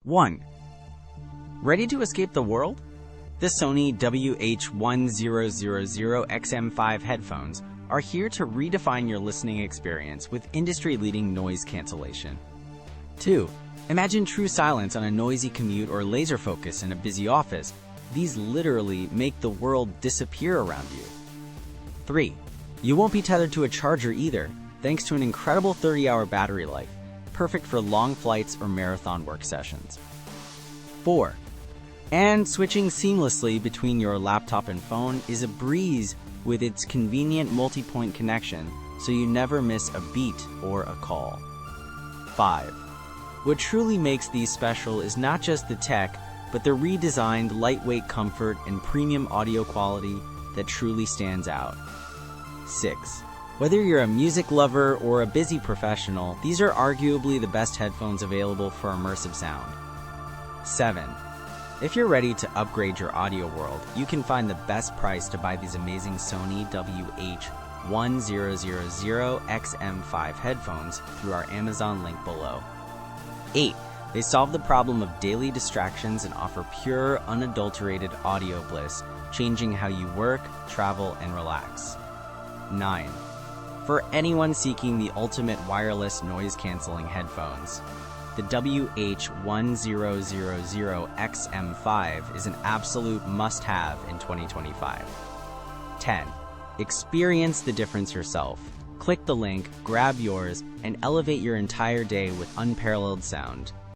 1. Ready to escape the world? The Sony WH-1000XM5 headphones are here to redefine your listening experience with industry-leading noise cancellation. 2. Imagine true silence on a noisy commute or laser focus in a busy office. These literally make the world disappear around you. 3. You won't be tethered to a charger either, thanks to an incredible 30-hour battery life, perfect for long flights or marathon work sessions. 4. And switching seamlessly between your laptop and phone is a breeze with its convenient multipoint connection, so you never miss a beat or a call. 5. What truly makes these special is not just the tech, but the redesigned lightweight comfort and premium audio quality that truly stands out. 6. Whether you're a music lover or a busy professional, these are arguably the best headphones available for immersive sound. 7. If you're ready to upgrade your audio world, you can find the best price to buy these amazing Sony WH-1000XM5 headphones through our Amazon link below. 8. They solve the problem of daily distractions and offer pure, unadulterated audio bliss, changing how you work, travel, and relax. 9. For anyone seeking the ultimate wireless noise-canceling headphones, the WH-1000XM5 is an absolute must-have in 2025. 10. Experience the difference yourself. Click the link, grab yours, and elevate your entire day with unparalleled sound.